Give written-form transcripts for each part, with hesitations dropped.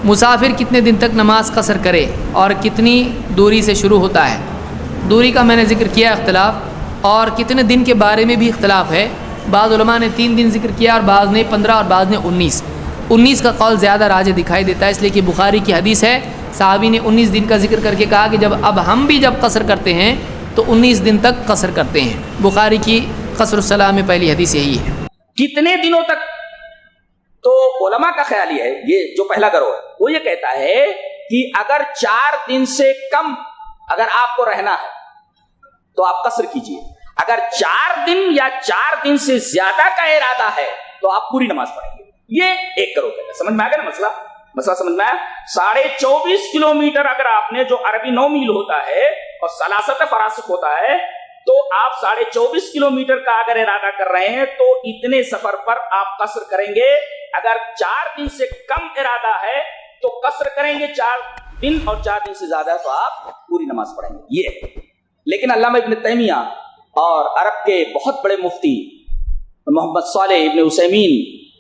مسافر کتنے دن تک نماز قصر کرے اور کتنی دوری سے شروع ہوتا ہے؟ دوری کا میں نے ذکر کیا اختلاف، اور کتنے دن کے بارے میں بھی اختلاف ہے۔ بعض علماء نے 3 دن ذکر کیا اور بعض نے 15 اور بعض نے 19 کا قول زیادہ راجح دکھائی دیتا ہے، اس لیے کہ بخاری کی حدیث ہے، صحابی نے 19 دن کا ذکر کر کے کہا کہ اب ہم بھی جب قصر کرتے ہیں تو 19 دن تک قصر کرتے ہیں۔ بخاری کی قصر الصلاۃ میں پہلی حدیث یہی ہے۔ کتنے دنوں تک؟ تو علماء کا خیال یہ ہے، یہ جو پہلا گروہ ہے وہ یہ کہتا ہے کہ اگر 4 دن سے کم اگر آپ کو رہنا ہے تو آپ قصر کیجئے، اگر 4 دن یا 4 دن سے زیادہ کا ارادہ ہے تو آپ پوری نماز پڑھیں گے۔ یہ ایک گروہ ہے۔ سمجھ میں آ گیا نا مسئلہ سمجھ میں آیا؟ 24.5 کلومیٹر اگر آپ نے، جو عربی 9 میل ہوتا ہے اور سلاست فراسخ ہوتا ہے، تو آپ 24.5 کلومیٹر کا اگر ارادہ کر رہے ہیں تو اتنے سفر پر آپ قصر کریں گے۔ اگر 4 دن سے کم ارادہ ہے تو قصر کریں گے 4 دن، اور 4 دن سے زیادہ ہے تو آپ پوری نماز پڑھیں گے۔ یہ لیکن علامہ ابن تیمیہ اور عرب کے بہت بڑے مفتی محمد صالح ابن عثیمین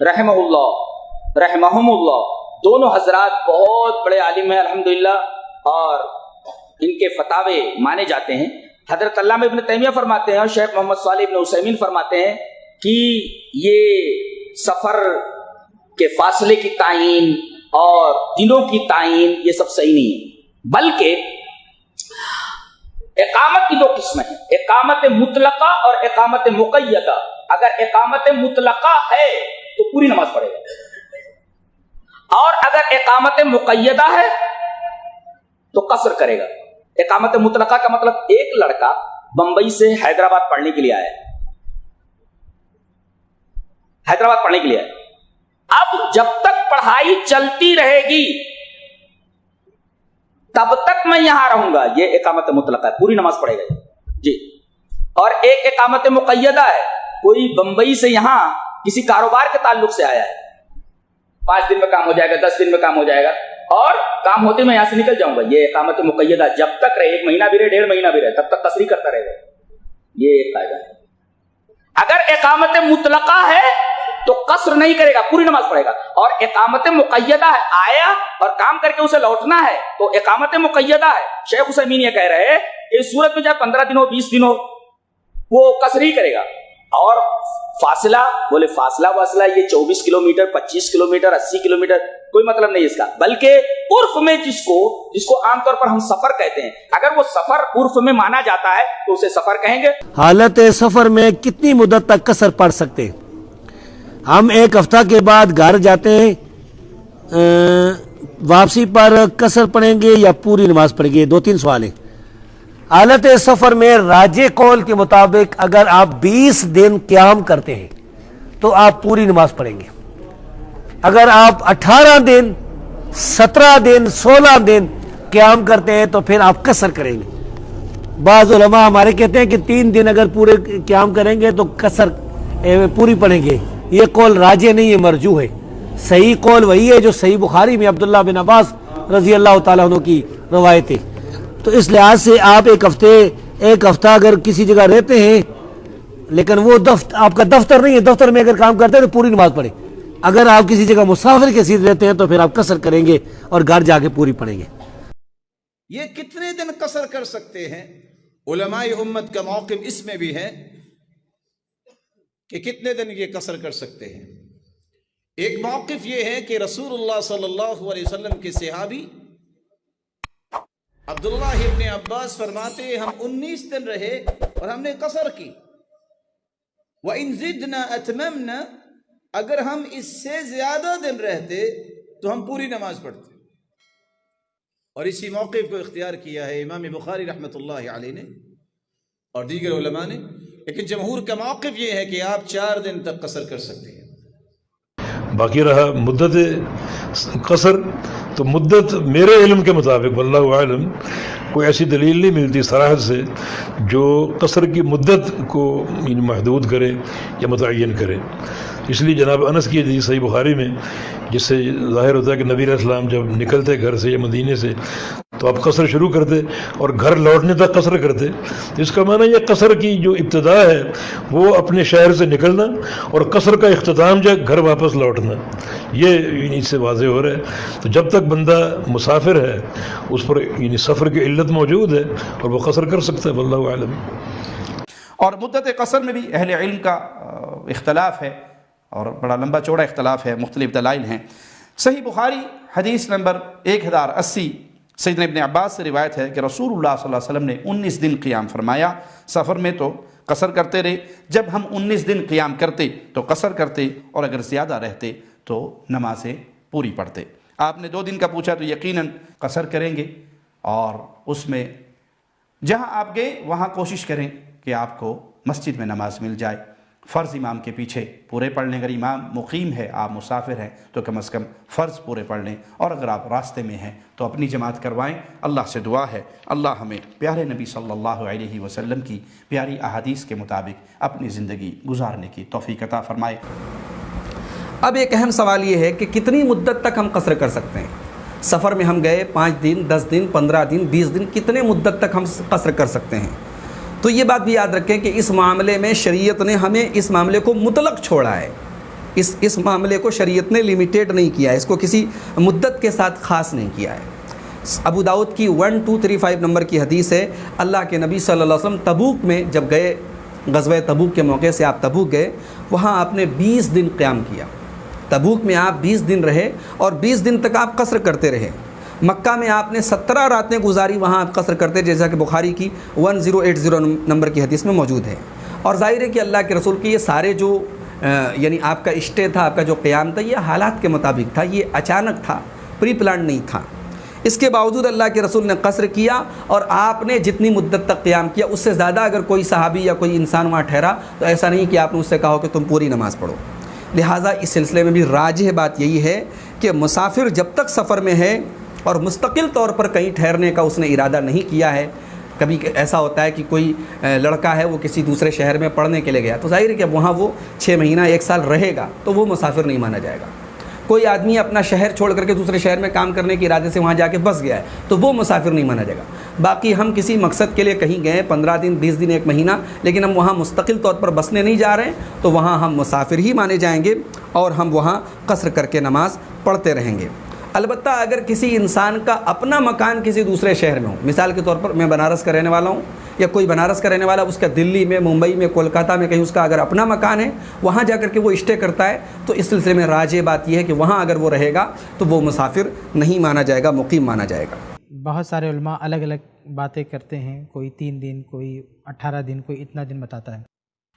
رحمہم اللہ، دونوں حضرات بہت بڑے عالم ہیں الحمدللہ، اور ان کے فتاوے مانے جاتے ہیں۔ حضرت علامہ ابن تیمیہ فرماتے ہیں اور شیخ محمد صالح ابن عثیمین فرماتے ہیں کہ یہ سفر کے فاصلے کی تعین اور دنوں کی تعین یہ سب صحیح نہیں ہے، بلکہ اقامت کی 2 قسمیں ہیں، اقامت مطلقہ اور اقامت مقیدہ۔ اگر اقامت مطلقہ ہے تو پوری نماز پڑھے گا، اور اگر اقامت مقیدہ ہے تو قصر کرے گا۔ اقامت مطلقہ کا مطلب ایک لڑکا بمبئی سے حیدرآباد پڑھنے کے لیے آیا ہے، حیدرآباد پڑھنے کے لیے آیا، اب جب تک پڑھائی چلتی رہے گی تب تک میں یہاں رہوں گا، یہ اقامت مطلقہ ہے، پوری نماز پڑھے گا جی۔ اور ایک اقامت مقیدہ ہے، کوئی بمبئی سے یہاں کسی کاروبار کے تعلق سے آیا ہے، 5 دن میں کام ہو جائے گا، 10 دن میں کام ہو جائے گا، اور کام ہوتے میں یہاں سے نکل جاؤں گا، یہ اقامت مقیدہ جب تک رہے، 1 مہینہ بھی رہے، 1.5 مہینہ بھی رہے، تب تک قصری کرتا رہے گا، یہ ایک قاعدہ ہے۔ اگر اقامت مطلقہ ہے تو قصر نہیں کرے گا، پوری نماز پڑھے گا، اور اقامت مقیدہ ہے، آیا اور کام کر کے اسے لوٹنا ہے تو اقامت مقیدہ ہے۔ شیخ حسین یہ کہہ رہے ہیں اس صورت میں چاہے 15 دن ہو، 20 دن ہو، وہ قصر ہی کرے گا۔ اور فاصلہ، بولے فاصلہ یہ 24 کلومیٹر، 25 کلومیٹر، 80 کلومیٹر کوئی مطلب نہیں اس کا، بلکہ عرف میں جس کو عام طور پر ہم سفر کہتے ہیں، اگر وہ سفر عرف میں مانا جاتا ہے تو اسے سفر کہیں گے۔ حالت سفر میں کتنی مدت تک قصر پڑھ سکتے ہیں؟ ہم 1 ہفتہ کے بعد گھر جاتے ہیں، واپسی پر قصر پڑھیں گے یا پوری نماز پڑھیں گے؟ 2-3 سوال ہیں۔ حالت سفر میں راجح قول کے مطابق اگر آپ 20 دن قیام کرتے ہیں تو آپ پوری نماز پڑھیں گے، اگر آپ 18 دن، 17 دن، 16 دن قیام کرتے ہیں تو پھر آپ قصر کریں گے۔ بعض علماء ہمارے کہتے ہیں کہ 3 دن اگر پورے قیام کریں گے تو قصر پوری پڑھیں گے، یہ قول راجح نہیں ہے، مرجوح ہے۔ صحیح قول وہی ہے جو صحیح بخاری میں عبداللہ بن عباس رضی اللہ تعالیٰ عنہ کی روایت ہے۔ تو اس لحاظ سے آپ ایک ہفتہ اگر کسی جگہ رہتے ہیں لیکن وہ آپ کا دفتر نہیں ہے، دفتر میں اگر کام کرتے ہیں تو پوری نماز پڑھیں۔ اگر آپ کسی جگہ مسافر کے ساتھ رہتے ہیں تو پھر آپ قصر کریں گے اور گھر جا کے پوری پڑھیں گے۔ یہ کتنے دن قصر کر سکتے ہیں؟ علماء امت کا موقف اس میں بھی ہے کہ کتنے دن یہ قصر کر سکتے ہیں۔ ایک موقف یہ ہے کہ رسول اللہ صلی اللہ علیہ وسلم کے صحابی عبداللہ ابن عباس فرماتے ہیں ہم 19 دن رہے اور ہم نے قصر کی۔ وَإِن زِدْنَا أَتْمَمْنَا، اگر ہم اس سے زیادہ دن رہتے تو ہم پوری نماز پڑھتے۔ اور اسی موقف کو اختیار کیا ہے امام بخاری رحمۃ اللہ علیہ نے اور دیگر علماء نے، لیکن جمہور کا موقف یہ ہے کہ آپ 4 دن تک قصر کر سکتے ہیں۔ باقی رہا مدت قصر، تو مدت میرے علم کے مطابق واللہ اعلم کوئی ایسی دلیل نہیں ملتی صراحت سے جو قصر کی مدت کو محدود کرے یا متعین کرے۔ اس لیے جناب انس کی حدیث صحیح بخاری میں، جس سے ظاہر ہوتا ہے کہ نبی علیہ السلام جب نکلتے گھر سے یا مدینے سے تو آپ قصر شروع کرتے اور گھر لوٹنے تک قصر کرتے. اس کا معنی یہ قصر کی جو ابتدا ہے وہ اپنے شہر سے نکلنا اور قصر کا اختتام جو گھر واپس لوٹنا، یہ اس سے واضح ہو رہا ہے. تو جب تک بندہ مسافر ہے اس پر سفر کی علت موجود ہے اور وہ قصر کر سکتا ہے. واللہ اعلم. اور مدت قصر میں بھی اہل علم کا اختلاف ہے اور بڑا لمبا چوڑا اختلاف ہے، مختلف دلائل ہیں. صحیح بخاری حدیث نمبر 1080 سیدنا ابن عباس سے روایت ہے کہ رسول اللہ صلی اللہ علیہ وسلم نے 19 دن قیام فرمایا. سفر میں تو قصر کرتے رہے، جب ہم 19 دن قیام کرتے تو قصر کرتے اور اگر زیادہ رہتے تو نمازیں پوری پڑھتے. آپ نے 2 دن کا پوچھا تو یقیناً قصر کریں گے، اور اس میں جہاں آپ گئے وہاں کوشش کریں کہ آپ کو مسجد میں نماز مل جائے. فرض امام کے پیچھے پورے پڑھ لیں، اگر امام مقیم ہے آپ مسافر ہیں تو کم از کم فرض پورے پڑھ لیں، اور اگر آپ راستے میں ہیں تو اپنی جماعت کروائیں. اللہ سے دعا ہے اللہ ہمیں پیارے نبی صلی اللہ علیہ وسلم کی پیاری احادیث کے مطابق اپنی زندگی گزارنے کی توفیق عطا فرمائے. اب ایک اہم سوال یہ ہے کہ کتنی مدت تک ہم قصر کر سکتے ہیں؟ سفر میں ہم گئے 5 دن 10 دن 15 دن 20 دن، کتنے مدت تک ہم قصر کر سکتے ہیں؟ تو یہ بات بھی یاد رکھیں کہ اس معاملے میں شریعت نے ہمیں اس معاملے کو مطلق چھوڑا ہے. اس معاملے کو شریعت نے لیمیٹیڈ نہیں کیا ہے، اس کو کسی مدت کے ساتھ خاص نہیں کیا ہے. ابو داؤد کی 1235 نمبر کی حدیث ہے، اللہ کے نبی صلی اللہ علیہ وسلم تبوک میں جب گئے، غزوہ تبوک کے موقع سے آپ تبوک گئے، وہاں آپ نے 20 دن قیام کیا. تبوک میں آپ 20 دن رہے اور 20 دن تک آپ قصر کرتے رہے. مکہ میں آپ نے 17 راتیں گزاری، وہاں آپ قصر کرتے، جیسا کہ بخاری کی 1080 نمبر کی حدیث میں موجود ہے. اور ظاہر ہے کہ اللہ کے رسول کے یہ سارے جو یعنی آپ کا اسٹے تھا، آپ کا جو قیام تھا، یہ حالات کے مطابق تھا، یہ اچانک تھا، پری پلان نہیں تھا. اس کے باوجود اللہ کے رسول نے قصر کیا، اور آپ نے جتنی مدت تک قیام کیا اس سے زیادہ اگر کوئی صحابی یا کوئی انسان وہاں ٹھہرا تو ایسا نہیں کہ آپ نے اس سے کہا کہ تم پوری نماز پڑھو. لہٰذا اس سلسلے میں بھی راجح بات یہی ہے کہ مسافر جب تک سفر میں ہے اور مستقل طور پر کہیں ٹھہرنے کا اس نے ارادہ نہیں کیا ہے. کبھی ایسا ہوتا ہے کہ کوئی لڑکا ہے وہ کسی دوسرے شہر میں پڑھنے کے لیے گیا، تو ظاہر ہے کہ وہاں وہ 6 مہینہ 1 سال رہے گا تو وہ مسافر نہیں مانا جائے گا. کوئی آدمی اپنا شہر چھوڑ کر کے دوسرے شہر میں کام کرنے کے ارادے سے وہاں جا کے بس گیا ہے تو وہ مسافر نہیں مانا جائے گا. باقی ہم کسی مقصد کے لیے کہیں گئے 15 دن 20 دن 1 مہینہ، لیکن ہم وہاں مستقل طور پر بسنے نہیں جا رہے ہیں تو وہاں ہم مسافر ہی مانے جائیں گے اور ہم وہاں قصر کر کے نماز پڑھتے رہیں گے. البتہ اگر کسی انسان کا اپنا مکان کسی دوسرے شہر میں ہو، مثال کے طور پر میں بنارس کا رہنے والا ہوں یا کوئی بنارس کا رہنے والا، اس کا دلی میں، ممبئی میں، کولکاتہ میں کہیں اس کا اگر اپنا مکان ہے، وہاں جا کر کے وہ اسٹے کرتا ہے، تو اس سلسلے میں راجح بات یہ ہے کہ وہاں اگر وہ رہے گا تو وہ مسافر نہیں مانا جائے گا، مقیم مانا جائے گا. بہت سارے علماء الگ الگ باتیں کرتے ہیں، کوئی 3 دن، کوئی 18 دن، کوئی اتنا دن بتاتا ہے.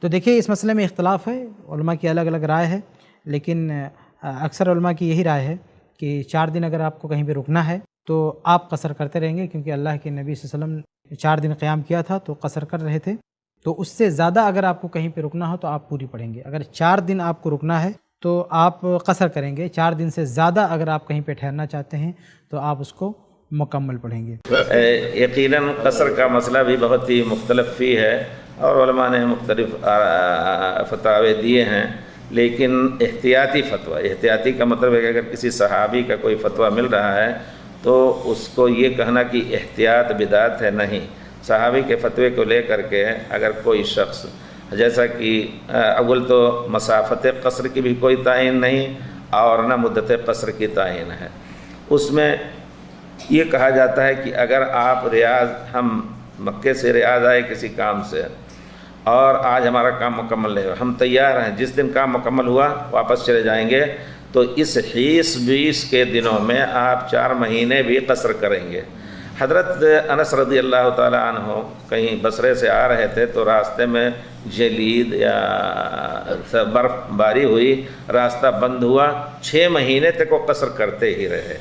تو دیکھیے اس مسئلے میں اختلاف ہے، علماء کی الگ الگ رائے ہے، لیکن اکثر علماء کی یہی رائے ہے کہ 4 دن اگر آپ کو کہیں پہ رکنا ہے تو آپ قصر کرتے رہیں گے، کیونکہ اللہ کے نبی صلی اللہ علیہ وسلم نے 4 دن قیام کیا تھا تو قصر کر رہے تھے. تو اس سے زیادہ اگر آپ کو کہیں پہ رکنا ہو تو آپ پوری پڑھیں گے. اگر 4 دن آپ کو رکنا ہے تو آپ قصر کریں گے. 4 دن سے زیادہ اگر آپ کہیں پہ ٹھہرنا چاہتے ہیں تو آپ اس کو مکمل پڑھیں گے. یقیناً قصر کا مسئلہ بھی بہت ہی مختلف فی ہے اور علماء نے مختلف فتاوے دیے ہیں، لیکن احتیاطی فتویٰ، احتیاطی کا مطلب ہے کہ اگر کسی صحابی کا کوئی فتویٰ مل رہا ہے تو اس کو یہ کہنا کہ احتیاط بدعت ہے، نہیں. صحابی کے فتوے کو لے کر کے اگر کوئی شخص، جیسا کہ اول تو مسافت قصر کی بھی کوئی تعین نہیں اور نہ مدت قصر کی تعین ہے، اس میں یہ کہا جاتا ہے کہ اگر آپ ہم مکے سے ریاض آئے کسی کام سے اور آج ہمارا کام مکمل نہیں ہوا، ہم تیار ہیں، جس دن کام مکمل ہوا واپس چلے جائیں گے، تو اس 20 کے دنوں میں آپ 4 مہینے بھی قصر کریں گے. حضرت انس رضی اللہ تعالیٰ عنہ کہیں بصرے سے آ رہے تھے تو راستے میں جلید یا برف باری ہوئی، راستہ بند ہوا، 6 مہینے تک وہ قصر کرتے ہی رہے.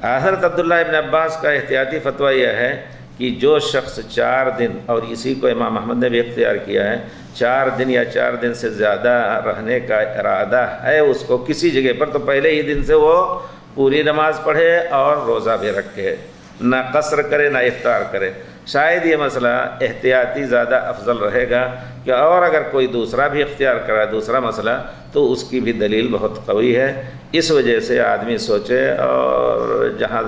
حضرت عبداللہ ابن عباس کا احتیاطی فتویٰ یہ ہے کہ جو شخص 4 دن، اور اسی کو امام احمد نے بھی اختیار کیا ہے، 4 دن یا 4 دن سے زیادہ رہنے کا ارادہ ہے اس کو کسی جگہ پر، تو پہلے ہی دن سے وہ پوری نماز پڑھے اور روزہ بھی رکھے، نہ قصر کرے نہ افطار کرے. شاید یہ مسئلہ احتیاطی زیادہ افضل رہے گا کہ اور اگر کوئی دوسرا بھی اختیار کرا دوسرا مسئلہ تو اس کی بھی دلیل بہت قوی ہے اس وجہ سے آدمی سوچے اور جہاں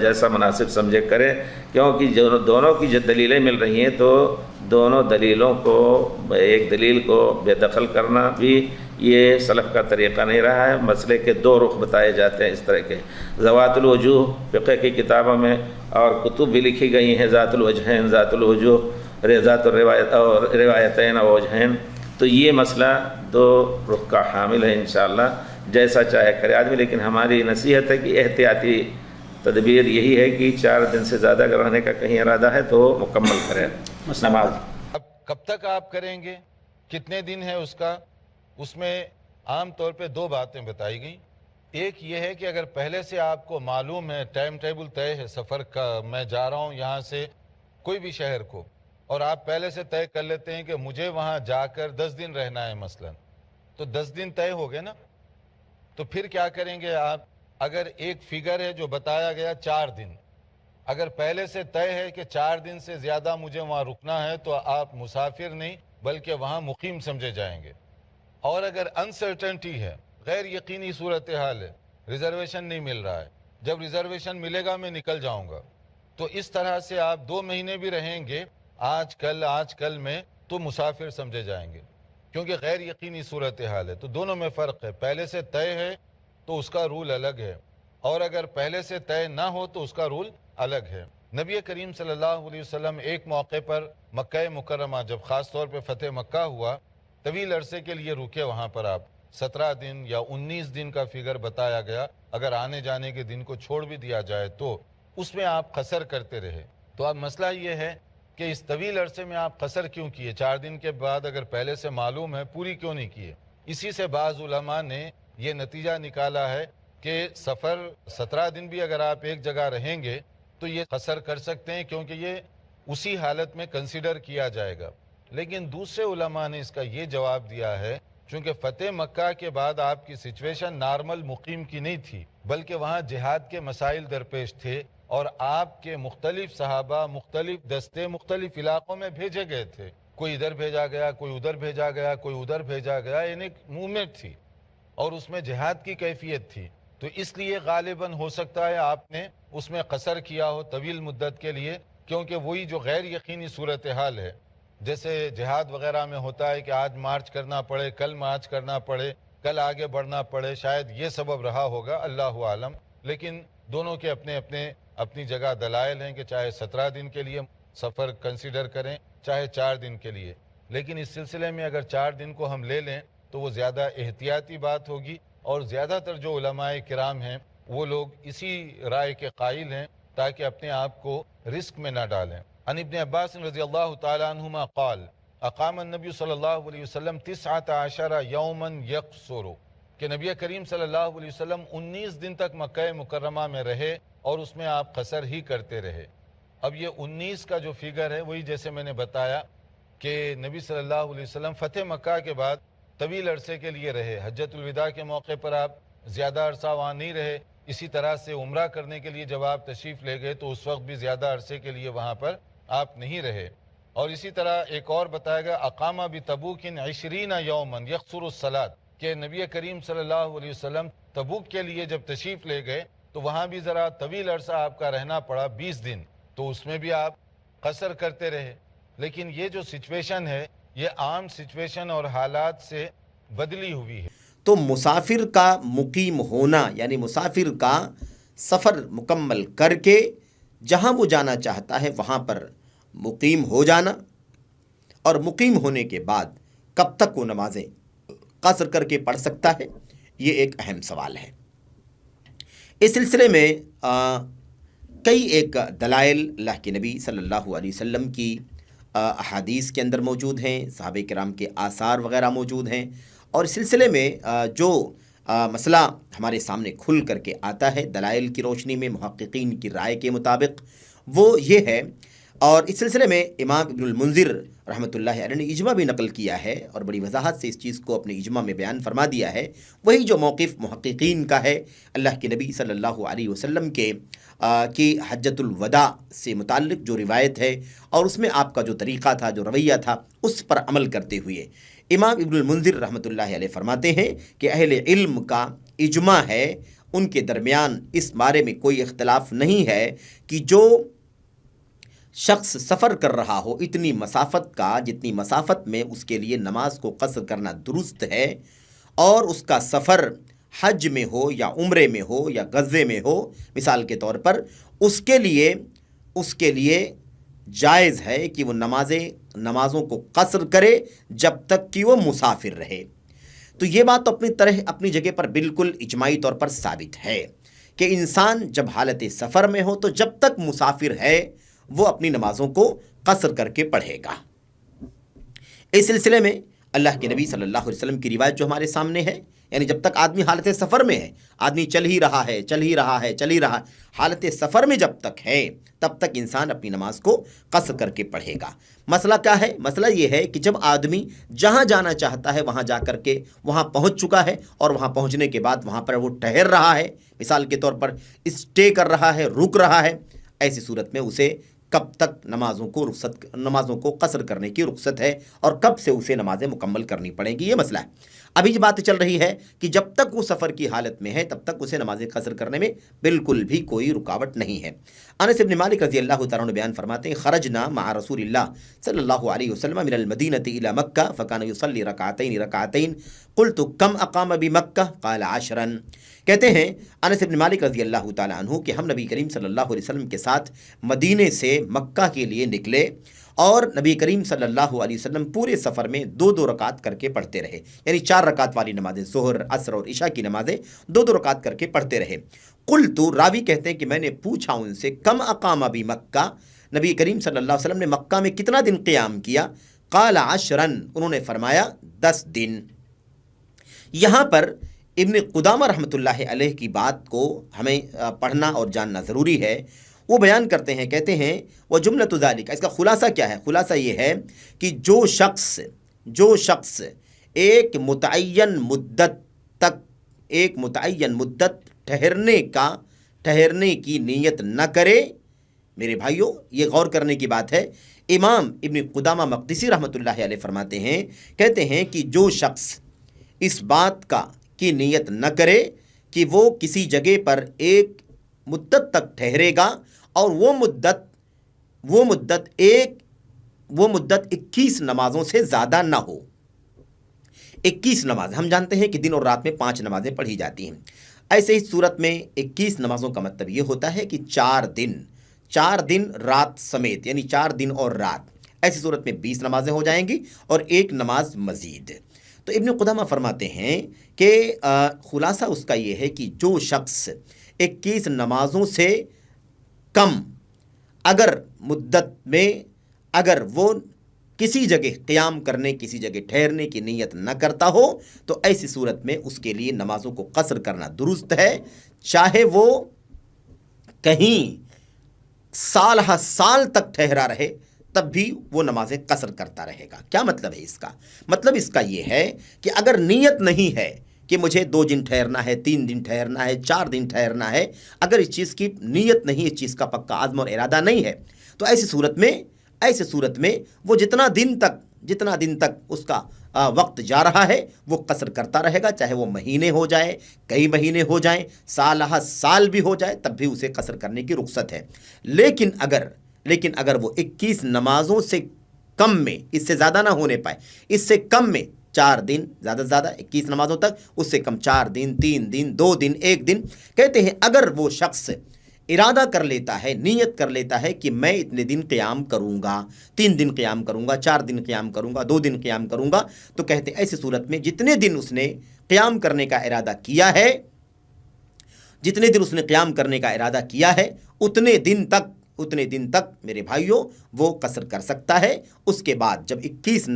جیسا مناسب سمجھے کرے، کیونکہ دونوں کی جو دلیلیں مل رہی ہیں تو دونوں دلیلوں کو، ایک دلیل کو بے دخل کرنا بھی یہ سلف کا طریقہ نہیں رہا ہے۔ مسئلے کے دو رخ بتائے جاتے ہیں اس طرح کے، ذوات الوجوہ فقہ کی کتابوں میں اور کتب بھی لکھی گئی ہیں، ذات الوجہین، ذات الوجوہ، ذات الروایت اور روایتین اور وجہین، تو یہ مسئلہ دو رخ کا حامل ہے انشاءاللہ، جیسا چاہے کرے آدمی، لیکن ہماری نصیحت ہے کہ احتیاطی تدبیر یہی ہے کہ 4 دن سے زیادہ اگر رہنے کا کہیں ارادہ ہے تو مکمل کرے نماز۔ اب کب تک آپ کریں گے، کتنے دن ہے اس کا، اس میں عام طور پہ 2 باتیں بتائی گئیں۔ ایک یہ ہے کہ اگر پہلے سے آپ کو معلوم ہے، ٹائم ٹیبل طے ہے سفر کا، میں جا رہا ہوں یہاں سے کوئی بھی شہر کو، اور آپ پہلے سے طے کر لیتے ہیں کہ مجھے وہاں جا کر 10 دن رہنا ہے مثلا، تو 10 دن طے ہو گئے نا، تو پھر کیا کریں گے آپ؟ اگر ایک فگر ہے جو بتایا گیا 4 دن، اگر پہلے سے طے ہے کہ 4 دن سے زیادہ مجھے وہاں رکنا ہے تو آپ مسافر نہیں بلکہ وہاں مقیم سمجھے جائیں گے۔ اور اگر انسرٹنٹی ہے، غیر یقینی صورتحال ہے، ریزرویشن نہیں مل رہا ہے، جب ریزرویشن ملے گا میں نکل جاؤں گا، تو اس طرح سے آپ 2 مہینے بھی رہیں گے آج کل میں، تو مسافر سمجھے جائیں گے، کیونکہ غیر یقینی صورتحال ہے۔ تو دونوں میں فرق ہے، پہلے سے طے ہے تو اس کا رول الگ ہے، اور اگر پہلے سے طے نہ ہو تو اس کا رول الگ ہے۔ نبی کریم صلی اللہ علیہ وسلم ایک موقع پر مکہ مکرمہ جب خاص طور پہ فتح مکہ ہوا، طویل عرصے کے لیے رکے وہاں پر، آپ 17 دن یا 19 دن کا فگر بتایا گیا، اگر آنے جانے کے دن کو چھوڑ بھی دیا جائے تو اس میں آپ قصر کرتے رہے۔ تو اب مسئلہ یہ ہے کہ اس طویل عرصے میں آپ قصر کیوں کیے؟ 4 دن کے بعد اگر پہلے سے معلوم ہے، پوری کیوں نہیں کیے؟ اسی سے بعض علماء نے یہ نتیجہ نکالا ہے کہ سفر 17 دن بھی اگر آپ ایک جگہ رہیں گے تو یہ قصر کر سکتے ہیں، کیونکہ یہ اسی حالت میں کنسیڈر کیا جائے گا۔ لیکن دوسرے علماء نے اس کا یہ جواب دیا ہے، چونکہ فتح مکہ کے بعد آپ کی سچویشن نارمل مقیم کی نہیں تھی، بلکہ وہاں جہاد کے مسائل درپیش تھے، اور آپ کے مختلف صحابہ مختلف دستے مختلف علاقوں میں بھیجے گئے تھے، کوئی ادھر بھیجا گیا، کوئی ادھر بھیجا گیا، کوئی ادھر بھیجا گیا، یعنی ایک موومنٹ تھی اور اس میں جہاد کی کیفیت تھی۔ تو اس لیے غالباً ہو سکتا ہے آپ نے اس میں قصر کیا ہو طویل مدت کے لیے، کیونکہ وہی جو غیر یقینی صورتحال ہے، جیسے جہاد وغیرہ میں ہوتا ہے کہ آج مارچ کرنا پڑے، کل مارچ کرنا پڑے، کل آگے بڑھنا پڑے، شاید یہ سبب رہا ہوگا، اللہ عالم۔ لیکن دونوں کے اپنی جگہ دلائل ہیں کہ چاہے 17 دن کے لیے سفر کنسیڈر کریں، چاہے 4 دن کے لیے، لیکن اس سلسلے میں اگر 4 دن کو ہم لے لیں تو وہ زیادہ احتیاطی بات ہوگی، اور زیادہ تر جو علماء کرام ہیں وہ لوگ اسی رائے کے قائل ہیں تاکہ اپنے آپ کو رسک میں نہ ڈالیں۔ عن ابن عباس رضی اللہ تعالی عنہما قال اقام النبی صلی اللہ علیہ وسلم 19 یوما یقصر، کہ نبی کریم صلی اللہ علیہ وسلم 19 دن تک مکہ مکرمہ میں رہے اور اس میں آپ قصر ہی کرتے رہے۔ اب یہ 19 کا جو فگر ہے وہی جیسے میں نے بتایا کہ نبی صلی اللہ علیہ وسلم فتح مکہ کے بعد طویل عرصے کے لیے رہے، حجۃ الوداع کے موقع پر آپ زیادہ عرصہ وہاں نہیں رہے، اسی طرح سے عمرہ کرنے کے لیے جب آپ تشریف لے گئے تو اس وقت بھی زیادہ عرصے کے لیے وہاں پر آپ نہیں رہے۔ اور اسی طرح ایک اور بتایا گیا اقامہ بتبوک 20 یوما یقصر الصلاۃ، کہ نبی کریم صلی اللہ علیہ وسلم تبوک کے لیے جب تشریف لے گئے تو وہاں بھی ذرا طویل عرصہ آپ کا رہنا پڑا، 20 دن، تو اس میں بھی آپ قصر کرتے رہے۔ لیکن یہ جو سچویشن ہے یہ عام سچویشن اور حالات سے بدلی ہوئی ہے۔ تو مسافر کا مقیم ہونا، یعنی مسافر کا سفر مکمل کر کے جہاں وہ جانا چاہتا ہے وہاں پر مقیم ہو جانا، اور مقیم ہونے کے بعد کب تک وہ نمازیں قصر کر کے پڑھ سکتا ہے، یہ ایک اہم سوال ہے۔ اس سلسلے میں کئی ایک دلائل اللہ کے نبی صلی اللہ علیہ وسلم کی احادیث کے اندر موجود ہیں، صحابہ کرام کے آثار وغیرہ موجود ہیں، اور اس سلسلے میں جو مسئلہ ہمارے سامنے کھل کر کے آتا ہے دلائل کی روشنی میں محققین کی رائے کے مطابق، وہ یہ ہے، اور اس سلسلے میں امام ابن المنذر رحمۃ اللہ علیہ نے اجماع بھی نقل کیا ہے اور بڑی وضاحت سے اس چیز کو اپنے اجماع میں بیان فرما دیا ہے، وہی جو موقف محققین کا ہے اللہ کے نبی صلی اللہ علیہ وسلم کے کہ حجۃ الوداع سے متعلق جو روایت ہے اور اس میں آپ کا جو طریقہ تھا، جو رویہ تھا، اس پر عمل کرتے ہوئے امام ابن المنذر رحمۃ اللہ علیہ فرماتے ہیں کہ اہل علم کا اجماع ہے، ان کے درمیان اس بارے میں کوئی اختلاف نہیں ہے کہ جو شخص سفر کر رہا ہو اتنی مسافت کا، جتنی مسافت میں اس کے لیے نماز کو قصر کرنا درست ہے، اور اس کا سفر حج میں ہو یا عمرے میں ہو یا غزوے میں ہو مثال کے طور پر، اس کے لیے جائز ہے کہ وہ نمازوں کو قصر کرے جب تک کہ وہ مسافر رہے۔ تو یہ بات تو اپنی جگہ پر بالکل اجماعی طور پر ثابت ہے کہ انسان جب حالت سفر میں ہو تو جب تک مسافر ہے وہ اپنی نمازوں کو قصر کر کے پڑھے گا۔ اس سلسلے میں اللہ کے نبی صلی اللہ علیہ وسلم کی روایت جو ہمارے سامنے ہے، یعنی جب تک آدمی حالت سفر میں ہے، آدمی چل ہی رہا ہے، حالت سفر میں جب تک ہے تب تک انسان اپنی نماز کو قصر کر کے پڑھے گا۔ مسئلہ کیا ہے؟ مسئلہ یہ ہے کہ جب آدمی جہاں جانا چاہتا ہے وہاں جا کر کے وہاں پہنچ چکا ہے، اور وہاں پہنچنے کے بعد وہاں پر وہ ٹھہر رہا ہے، مثال کے طور پر اسٹے کر رہا ہے، رک رہا ہے، ایسی صورت میں اسے کب تک نمازوں کو قصر کرنے کی رخصت ہے اور کب سے اسے نمازیں مکمل کرنی پڑیں گی، یہ مسئلہ ہے۔ ابھی یہ بات چل رہی ہے کہ جب تک وہ سفر کی حالت میں ہے تب تک اسے نمازیں قصر کرنے میں بالکل بھی کوئی رکاوٹ نہیں ہے۔ انس بن مالک رضی اللہ تعالیٰ عنہ بیان فرماتے ہیں، خرجنا مع رسول اللہ صلی اللہ علیہ وسلم من المدینة الى مکہ فکان یصلی رکعتین قلت کم اقام بمکہ قال 10۔ کہتے ہیں انس بن مالک رضی اللہ تعالیٰ عنہ کہ ہم نبی کریم صلی اللہ علیہ وسلم کے ساتھ مدینے سے مکہ کے لیے نکلے، اور نبی کریم صلی اللہ علیہ وسلم پورے سفر میں 2 رکعت کر کے پڑھتے رہے، یعنی 4 رکعت والی نمازیں، ظہر، عصر اور عشاء کی نمازیں 2 رکعت کر کے پڑھتے رہے۔ قلت، راوی کہتے ہیں کہ میں نے پوچھا ان سے، کم اقام بمکہ، نبی کریم صلی اللہ علیہ وسلم نے مکہ میں کتنا دن قیام کیا؟ قال 10، انہوں نے فرمایا 10 دن۔ یہاں پر ابن قدامہ رحمۃ اللہ علیہ کی بات کو ہمیں پڑھنا اور جاننا ضروری ہے۔ وہ بیان کرتے ہیں، کہتے ہیں وہ جملۃ ذالک، اس کا خلاصہ کیا ہے؟ خلاصہ یہ ہے کہ جو شخص ایک متعین مدت ٹھہرنے کی نیت نہ کرے، میرے بھائیوں یہ غور کرنے کی بات ہے۔ امام ابن قدامہ مقدسی رحمۃ اللہ علیہ فرماتے ہیں، کہتے ہیں کہ جو شخص اس بات کی نیت نہ کرے کہ وہ کسی جگہ پر ایک مدت تک ٹھہرے گا، اور وہ مدت 21 نمازوں سے زیادہ نہ ہو۔ 21 نماز، ہم جانتے ہیں کہ دن اور رات میں 5 نمازیں پڑھی جاتی ہیں، ایسے ہی صورت میں 21 نمازوں کا مطلب یہ ہوتا ہے کہ 4 دن رات سمیت، یعنی 4 دن اور رات، ایسی صورت میں 20 نمازیں ہو جائیں گی اور 1 نماز مزید۔ تو ابن قدامہ فرماتے ہیں کہ خلاصہ اس کا یہ ہے کہ جو شخص 21 نمازوں سے کم اگر وہ کسی جگہ قیام کرنے، کسی جگہ ٹھہرنے کی نیت نہ کرتا ہو تو ایسی صورت میں اس کے لیے نمازوں کو قصر کرنا درست ہے، چاہے وہ کہیں سال تک ٹھہرا رہے تب بھی وہ نمازیں قصر کرتا رہے گا۔ کیا مطلب ہے اس کا؟ مطلب اس کا یہ ہے کہ اگر نیت نہیں ہے کہ مجھے 2 دن ٹھہرنا ہے، 3 دن ٹھہرنا ہے، 4 دن ٹھہرنا ہے، اگر اس چیز کی نیت نہیں، اس چیز کا پکا عزم اور ارادہ نہیں ہے، تو ایسی صورت میں وہ جتنا دن تک اس کا وقت جا رہا ہے وہ قصر کرتا رہے گا، چاہے وہ مہینے ہو جائے، کئی مہینے ہو جائیں، سال بھی ہو جائے، تب بھی اسے قصر کرنے کی رخصت ہے۔ لیکن اگر وہ 21 نمازوں سے کم میں، اس سے زیادہ نہ ہونے پائے، اس سے کم میں 4 دن، زیادہ سے زیادہ 21 نمازوں تک، اس سے کم 4 دن، 3 دن، 2 دن، 1 دن، کہتے ہیں اگر وہ شخص ارادہ کر لیتا ہے، نیت کر لیتا ہے کہ میں اتنے دن قیام کروں گا، 3 دن قیام کروں گا، 4 دن قیام کروں گا، 2 دن قیام کروں گا، تو کہتے ہیں ایسی صورت میں جتنے دن اس نے قیام کرنے کا ارادہ کیا ہے، اتنے دن تک میرے بھائیوں وہ قصر کر سکتا ہے۔ اس کے بعد جب 21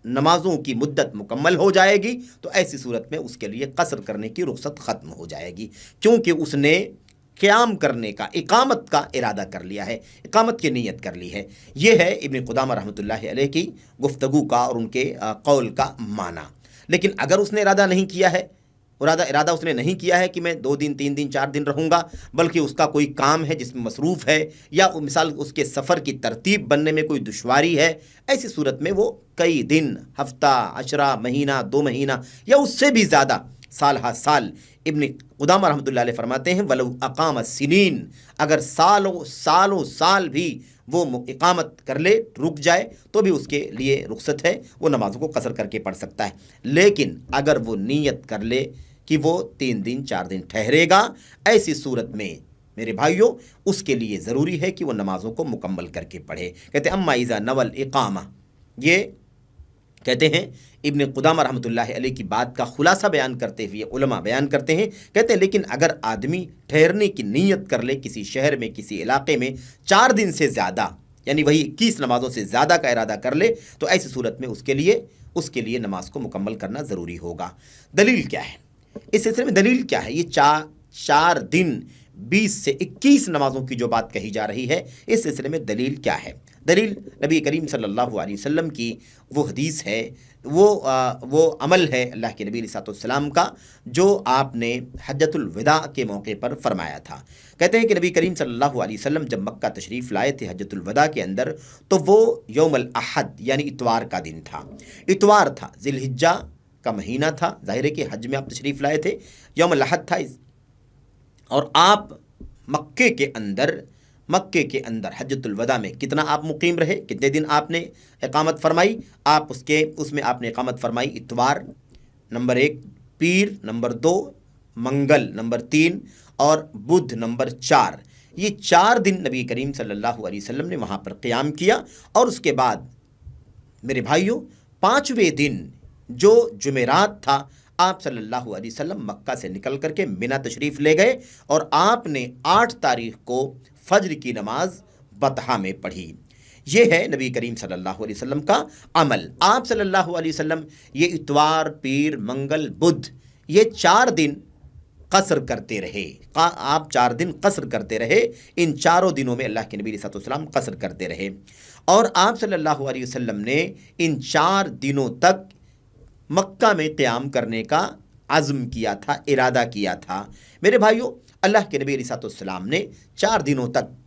نمازوں کی مدت مکمل ہو جائے گی تو ایسی صورت میں اس کے لیے قصر کرنے کی رخصت ختم ہو جائے گی، کیونکہ اس نے قیام کرنے کا، اقامت کا ارادہ کر لیا ہے، اقامت کی نیت کر لی ہے۔ یہ ہے ابن قدامہ رحمۃ اللہ علیہ کی گفتگو کا اور ان کے قول کا معنی۔ لیکن اگر اس نے ارادہ نہیں کیا ہے، اس نے نہیں کیا ہے کہ میں 2 دن، 3 دن، 4 دن رہوں گا، بلکہ اس کا کوئی کام ہے جس میں مصروف ہے، یا مثال اس کے سفر کی ترتیب بننے میں کوئی دشواری ہے، ایسی صورت میں وہ کئی دن، ہفتہ، عشرہ، مہینہ، 2 مہینہ یا اس سے بھی زیادہ سال ہا سال۔ ابن قدامہ رحمۃ اللہ علیہ فرماتے ہیں ولو اقام سنین، اگر سالوں سال بھی وہ اقامت کر لے، رک جائے، تو بھی اس کے لیے رخصت ہے، وہ نمازوں کو قصر کر کے پڑھ سکتا ہے۔ لیکن اگر وہ نیت کر لے کہ وہ 3 دن 4 دن ٹھہرے گا، ایسی صورت میں میرے بھائیوں اس کے لیے ضروری ہے کہ وہ نمازوں کو مکمل کر کے پڑھے۔ کہتے ہیں اما اذا نول اقامہ، یہ کہتے ہیں ابن قدامہ رحمۃ اللہ علیہ کی بات کا خلاصہ بیان کرتے ہوئے علماء بیان کرتے ہیں، کہتے ہیں لیکن اگر آدمی ٹھہرنے کی نیت کر لے کسی شہر میں، کسی علاقے میں 4 دن سے زیادہ، یعنی وہی 21 نمازوں سے زیادہ کا ارادہ کر لے، تو ایسی صورت میں اس کے لیے نماز کو مکمل کرنا ضروری ہوگا۔ دلیل کیا ہے اس سلسلے میں؟ دلیل کیا ہے؟ یہ 4 دن 20 سے 21 نمازوں کی جو بات کہی جا رہی ہے، اس سلسلے میں دلیل کیا ہے؟ دلیل نبی کریم صلی اللہ علیہ وسلم کی وہ حدیث ہے، وہ عمل ہے اللہ کے نبی علیہ السلام کا جو آپ نے حجۃ الوداع کے موقع پر فرمایا تھا۔ کہتے ہیں کہ نبی کریم صلی اللہ علیہ وسلم جب مکہ تشریف لائے تھے حجۃ الوداع کے اندر، تو وہ یوم الاحد یعنی اتوار کا دن تھا، اتوار تھا، ذی الحجہ کا مہینہ تھا، ظاہر ہے کہ حج میں آپ تشریف لائے تھے، یوم الاحد تھا، اور آپ مکے کے اندر حجۃ الوداع میں کتنا آپ مقیم رہے، کتنے دن آپ نے اقامت فرمائی؟ آپ اس میں آپ نے اقامت فرمائی اتوار نمبر 1، پیر نمبر 2، منگل نمبر 3 اور بدھ نمبر 4۔ یہ 4 دن نبی کریم صلی اللہ علیہ وسلم نے وہاں پر قیام کیا، اور اس کے بعد میرے بھائیوں 5ویں دن جو جمعرات تھا، آپ صلی اللہ علیہ وسلم مکہ سے نکل کر کے منی تشریف لے گئے، اور آپ نے 8 تاریخ کو فجر کی نماز بطحا میں پڑھی۔ یہ ہے نبی کریم صلی اللہ علیہ وسلم کا عمل۔ آپ صلی اللہ علیہ وسلم یہ اتوار، پیر، منگل، بدھ، یہ 4 دن قصر کرتے رہے۔ آپ 4 دن قصر کرتے رہے، ان 4 دنوں میں اللہ کے نبی علیہ السلام قصر کرتے رہے، اور آپ صلی اللہ علیہ وسلم نے ان 4 دنوں تک مکہ میں قیام کرنے کا عزم کیا تھا، ارادہ کیا تھا۔ میرے بھائیوں اللہ کے نبی علیہ السلام نے 4 دنوں تک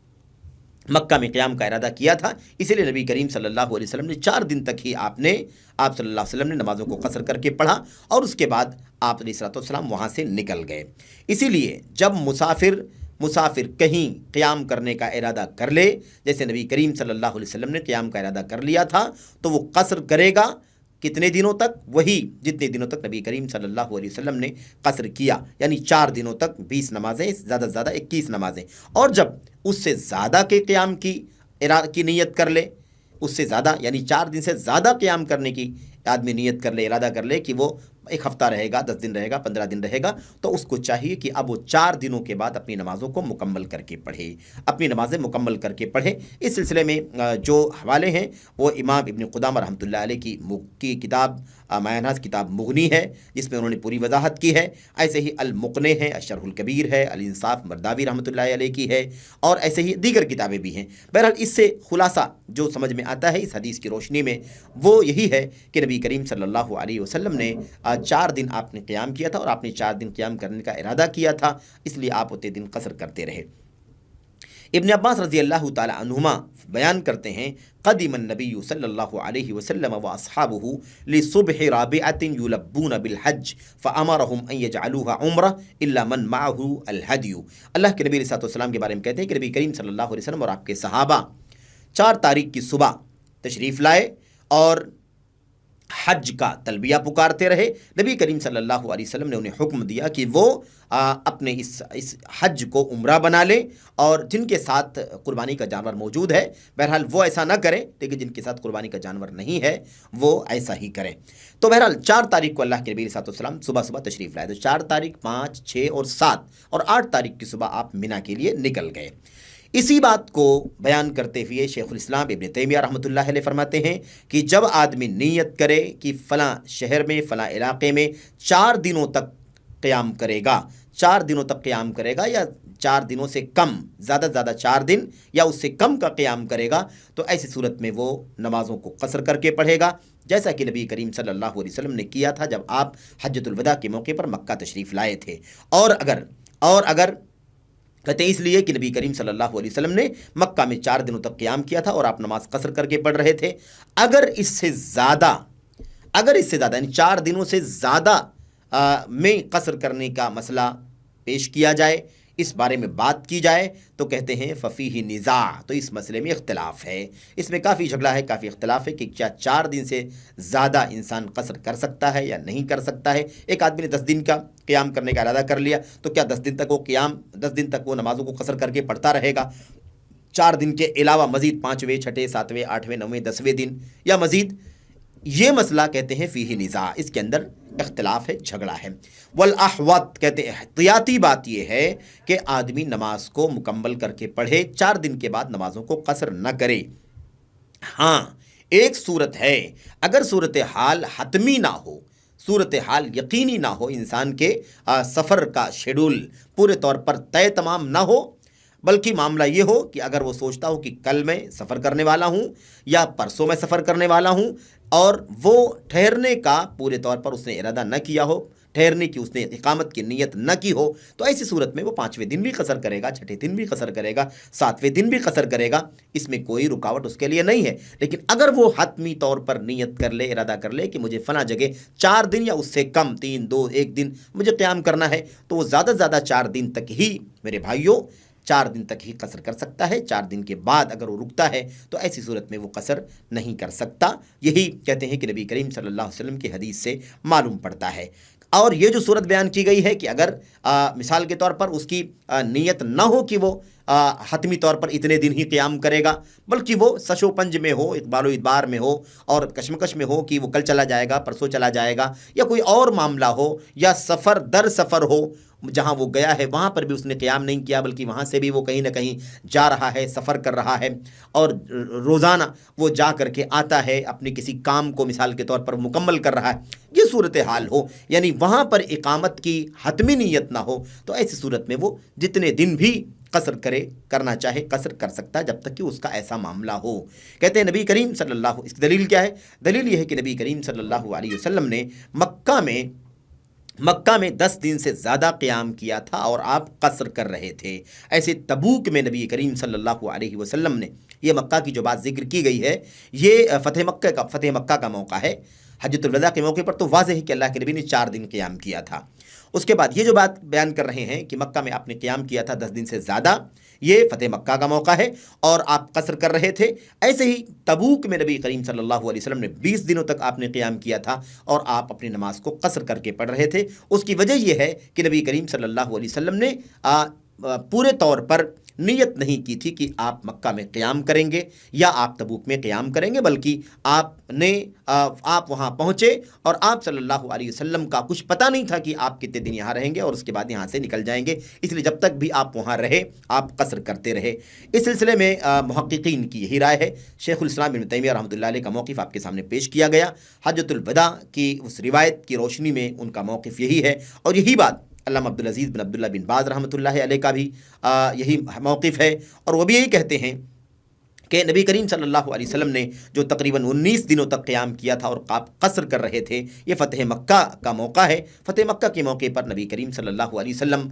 مکہ میں قیام کا ارادہ کیا تھا، اسی لیے نبی کریم صلی اللہ علیہ وسلم نے 4 دن تک ہی آپ صلی اللہ علیہ وسلم نے نمازوں کو قصر کر کے پڑھا، اور اس کے بعد آپ علیہ السلام وہاں سے نکل گئے۔ اسی لیے جب مسافر کہیں قیام کرنے کا ارادہ کر لے، جیسے نبی کریم صلی اللہ علیہ وسلم نے قیام کا ارادہ کر لیا تھا، تو وہ قصر کرے گا کتنے دنوں تک؟ وہی جتنے دنوں تک نبی کریم صلی اللہ علیہ وسلم نے قصر کیا، یعنی 4 دنوں تک 20 نمازیں، زیادہ سے زیادہ 21 نمازیں۔ اور جب اس سے زیادہ کے قیام کی نیت کر لے، اس سے زیادہ یعنی 4 دن سے زیادہ قیام کرنے کی آدمی نیت کر لے، ارادہ کر لے کہ وہ 1 ہفتہ رہے گا، 10 دن رہے گا، 15 دن رہے گا، تو اس کو چاہیے کہ اب وہ 4 دنوں کے بعد اپنی نمازوں کو مکمل کر کے پڑھے، اپنی نمازیں مکمل کر کے پڑھے۔ اس سلسلے میں جو حوالے ہیں وہ امام ابن قدامہ رحمۃ اللہ علیہ کی کتاب مایاناز کتاب مغنی ہے، جس میں انہوں نے پوری وضاحت کی ہے۔ ایسے ہی المقنع ہے، الشرح الکبیر ہے، الانصاف مرداوی رحمۃ اللہ علیہ کی ہے، اور ایسے ہی دیگر کتابیں بھی ہیں۔ بہرحال اس سے خلاصہ جو سمجھ میں آتا ہے اس حدیث کی روشنی میں وہ یہی ہے کہ نبی کریم صلی اللہ علیہ وسلم نے 4 دن آپ نے قیام کیا تھا، اور آپ نے 4 دن قیام کرنے کا ارادہ کیا تھا، اس لیے آپ اتنے دن قصر کرتے رہے۔ ابن عباس رضی اللہ تعالی عنہما بیان کرتے ہیں قدم النبی صلی اللہ علیہ وسلم واصحابہ لصبح رابعۃ یلبون بالحج فامرهم ان يجعلوها عمرہ الا من معه الهدی۔ اللہ کے نبی علیہ السلام کے بارے میں کہتے ہیں کہ نبی کریم صلی اللہ علیہ وسلم اور آپ کے صحابہ 4 تاریخ کی صبح تشریف لائے اور حج کا تلبیہ پکارتے رہے۔ نبی کریم صلی اللہ علیہ وسلم نے انہیں حکم دیا کہ وہ اپنے اس حج کو عمرہ بنا لیں، اور جن کے ساتھ قربانی کا جانور موجود ہے بہرحال وہ ایسا نہ کریں، لیکن جن کے ساتھ قربانی کا جانور نہیں ہے وہ ایسا ہی کریں۔ تو بہرحال 4 تاریخ کو اللہ کے نبی علیہ السلام صبح تشریف لائے، تو 4 تاریخ، 5، 6 اور 7 اور 8 تاریخ کی صبح آپ منی کے لیے نکل گئے۔ اسی بات کو بیان کرتے ہوئے شیخ الاسلام ابن تیمیہ رحمۃ اللہ علیہ فرماتے ہیں کہ جب آدمی نیت کرے کہ فلاں شہر میں، فلاں علاقے میں 4 دنوں تک قیام کرے گا، 4 دنوں تک قیام کرے گا، یا 4 دنوں سے کم، زیادہ سے زیادہ 4 دن یا اس سے کم کا قیام کرے گا، تو ایسی صورت میں وہ نمازوں کو قصر کر کے پڑھے گا، جیسا کہ نبی کریم صلی اللہ علیہ وسلم نے کیا تھا جب آپ حجۃ الوداع کے موقع پر مکہ تشریف لائے تھے۔ اور اگر کہتے ہیں اس لیے کہ نبی کریم صلی اللہ علیہ وسلم نے مکہ میں 4 دنوں تک قیام کیا تھا اور آپ نماز قصر کر کے پڑھ رہے تھے۔ اگر اس سے زیادہ یعنی 4 دنوں سے زیادہ میں قصر کرنے کا مسئلہ پیش کیا جائے، اس بارے میں بات کی جائے، تو کہتے ہیں ففیہ نزاع، تو اس مسئلے میں اختلاف ہے، اس میں کافی جھگڑا ہے، کافی اختلاف ہے کہ کیا 4 دن سے زیادہ انسان قصر کر سکتا ہے یا نہیں کر سکتا ہے۔ ایک آدمی نے 10 دن کا قیام کرنے کا ارادہ کر لیا، تو کیا 10 دن تک وہ نمازوں کو قصر کر کے پڑھتا رہے گا، 4 دن کے علاوہ مزید 5ویں 6ویں 7ویں 8ویں 9ویں 10ویں دن یا مزید؟ یہ مسئلہ کہتے ہیں فیہ نزاع، اس کے اندر اختلاف ہے، جھگڑا ہے۔ والاحوط کہتے ہیں احتیاطی بات یہ ہے کہ آدمی نماز کو مکمل کر کے پڑھے، 4 دن کے بعد نمازوں کو قصر نہ کرے۔ ہاں ایک صورت ہے، اگر صورتحال حتمی نہ ہو، صورتحال یقینی نہ ہو، انسان کے سفر کا شیڈول پورے طور پر طے تمام نہ ہو، بلکہ معاملہ یہ ہو کہ اگر وہ سوچتا ہو کہ کل میں سفر کرنے والا ہوں یا پرسوں میں سفر کرنے والا ہوں، اور وہ ٹھہرنے کا پورے طور پر اس نے ارادہ نہ کیا ہو، ٹھہرنے کی اس نے اقامت کی نیت نہ کی ہو، تو ایسی صورت میں وہ 5ویں دن بھی قصر کرے گا، 6ٹھے دن بھی قصر کرے گا، 7ویں دن بھی قصر کرے گا، اس میں کوئی رکاوٹ اس کے لیے نہیں ہے۔ لیکن اگر وہ حتمی طور پر نیت کر لے، ارادہ کر لے کہ مجھے فلاں جگہ 4 دن یا اس سے کم 3 2 1 دن مجھے قیام کرنا ہے، تو وہ زیادہ سے زیادہ 4 دن تک ہی، میرے بھائیوں 4 دن تک ہی قصر کر سکتا ہے۔ 4 دن کے بعد اگر وہ رکتا ہے تو ایسی صورت میں وہ قصر نہیں کر سکتا۔ یہی کہتے ہیں کہ نبی کریم صلی اللہ علیہ وسلم کی حدیث سے معلوم پڑتا ہے۔ اور یہ جو صورت بیان کی گئی ہے کہ اگر مثال کے طور پر اس کی نیت نہ ہو کہ وہ حتمی طور پر اتنے دن ہی قیام کرے گا، بلکہ وہ سش و پنج میں ہو، اقبال و ادبار میں ہو، اور کشمکش میں ہو کہ وہ کل چلا جائے گا، پرسوں چلا جائے گا، یا کوئی اور معاملہ ہو، یا سفر در سفر ہو، جہاں وہ گیا ہے وہاں پر بھی اس نے قیام نہیں کیا، بلکہ وہاں سے بھی وہ کہیں نہ کہیں جا رہا ہے، سفر کر رہا ہے، اور روزانہ وہ جا کر کے آتا ہے، اپنے کسی کام کو مثال کے طور پر مکمل کر رہا ہے، یہ صورتحال ہو، یعنی وہاں پر اقامت کی حتمی نیت نہ ہو، تو ایسی صورت میں وہ جتنے دن بھی قصر کرنا چاہے قصر کر سکتا ہے، جب تک کہ اس کا ایسا معاملہ ہو۔ کہتے ہیں نبی کریم صلی اللہ، اس کی دلیل کیا ہے؟ دلیل یہ ہے کہ نبی کریم صلی اللہ علیہ وسلم نے مکہ میں 10 دن سے زیادہ قیام کیا تھا اور آپ قصر کر رہے تھے۔ ایسے تبوک میں نبی کریم صلی اللہ علیہ وسلم نے، یہ مکہ کی جو بات ذکر کی گئی ہے، یہ فتح مکہ کا موقع ہے۔ حجۃ الوداع کے موقع پر تو واضح ہے کہ اللہ کے نبی نے 4 دن قیام کیا تھا۔ اس کے بعد یہ جو بات بیان کر رہے ہیں کہ مکہ میں آپ نے قیام کیا تھا 10 دن سے زیادہ، یہ فتح مکہ کا موقع ہے اور آپ قصر کر رہے تھے۔ ایسے ہی تبوک میں نبی کریم صلی اللہ علیہ وسلم نے 20 دنوں تک آپ نے قیام کیا تھا اور آپ اپنی نماز کو قصر کر کے پڑھ رہے تھے۔ اس کی وجہ یہ ہے کہ نبی کریم صلی اللہ علیہ وسلم نے پورے طور پر نیت نہیں کی تھی کہ آپ مکہ میں قیام کریں گے یا آپ تبوک میں قیام کریں گے، بلکہ آپ وہاں پہنچے اور آپ صلی اللہ علیہ وسلم کا کچھ پتہ نہیں تھا کہ آپ کتنے دن یہاں رہیں گے اور اس کے بعد یہاں سے نکل جائیں گے، اس لیے جب تک بھی آپ وہاں رہے آپ قصر کرتے رہے۔ اس سلسلے میں محققین کی یہی رائے ہے، شیخ الاسلام ابن تیمیہ رحمۃ اللہ علیہ کا موقف آپ کے سامنے پیش کیا گیا، حجۃ الوداع کی اس روایت کی روشنی میں ان کا موقف یہی ہے، اور یہی بات علامہ عبدالعزیز بن عبداللہ بن باز رحمۃ اللہ علیہ کا بھی یہی موقف ہے، اور وہ بھی یہی کہتے ہیں کہ نبی کریم صلی اللہ علیہ وسلم نے جو تقریباً 19 دنوں تک قیام کیا تھا اور قصر کر رہے تھے، یہ فتح مکہ کا موقع ہے۔ فتح مکہ کے موقع پر نبی کریم صلی اللہ علیہ وسلم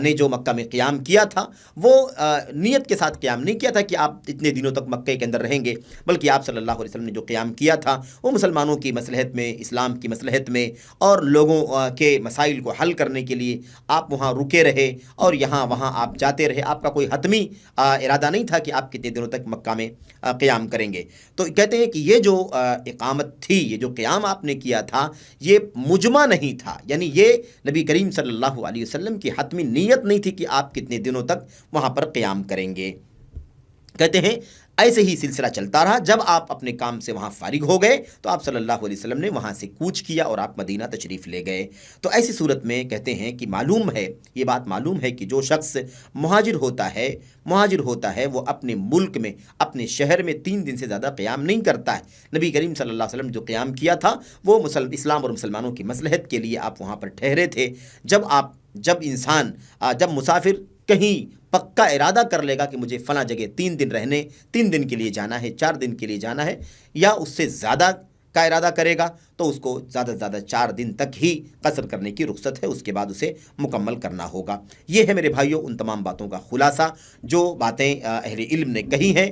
نے جو مکہ میں قیام کیا تھا وہ نیت کے ساتھ قیام نہیں کیا تھا کہ آپ اتنے دنوں تک مکہ کے اندر رہیں گے، بلکہ آپ صلی اللہ علیہ وسلم نے جو قیام کیا تھا وہ مسلمانوں کی مصلحت میں، اسلام کی مصلحت میں، اور لوگوں کے مسائل کو حل کرنے کے لیے آپ وہاں رکے رہے اور یہاں وہاں آپ جاتے رہے۔ آپ کا کوئی حتمی ارادہ نہیں تھا کہ آپ کتنے دنوں تک مکہ میں قیام کریں گے۔ تو کہتے ہیں کہ یہ جو اقامت تھی، یہ جو قیام آپ نے کیا تھا، یہ مجمع نہیں تھا، یعنی یہ نبی کریم صلی اللہ علیہ وسلم کی حتمی نیت نہیں تھی کہ آپ کتنے دنوں تک وہاں پر قیام کریں گے۔ کہتے ہیں ایسے ہی سلسلہ چلتا رہا، جب آپ اپنے کام سے وہاں فارغ ہو گئے تو آپ صلی اللہ علیہ وسلم نے وہاں سے کوچ کیا اور آپ مدینہ تشریف لے گئے۔ تو ایسی صورت میں کہتے ہیں کہ معلوم ہے، یہ بات معلوم ہے کہ جو شخص مہاجر ہوتا ہے وہ اپنے ملک میں، اپنے شہر میں 3 دن سے زیادہ قیام نہیں کرتا ہے۔ نبی کریم صلی اللہ علیہ وسلم جو قیام کیا تھا وہ اسلام اور مسلمانوں کی مصلحت کے لیے آپ وہاں پر ٹھہرے تھے۔ جب مسافر کہیں پکا ارادہ کر لے گا کہ مجھے فلاں جگہ 3 دن رہنے، 3 دن کے لیے جانا ہے، 4 دن کے لیے جانا ہے، یا اس سے زیادہ کا ارادہ کرے گا تو اس کو زیادہ سے زیادہ 4 دن تک ہی قصر کرنے کی رخصت ہے، اس کے بعد اسے مکمل کرنا ہوگا۔ یہ ہے میرے بھائیوں ان تمام باتوں کا خلاصہ جو باتیں اہل علم نے کہی ہیں،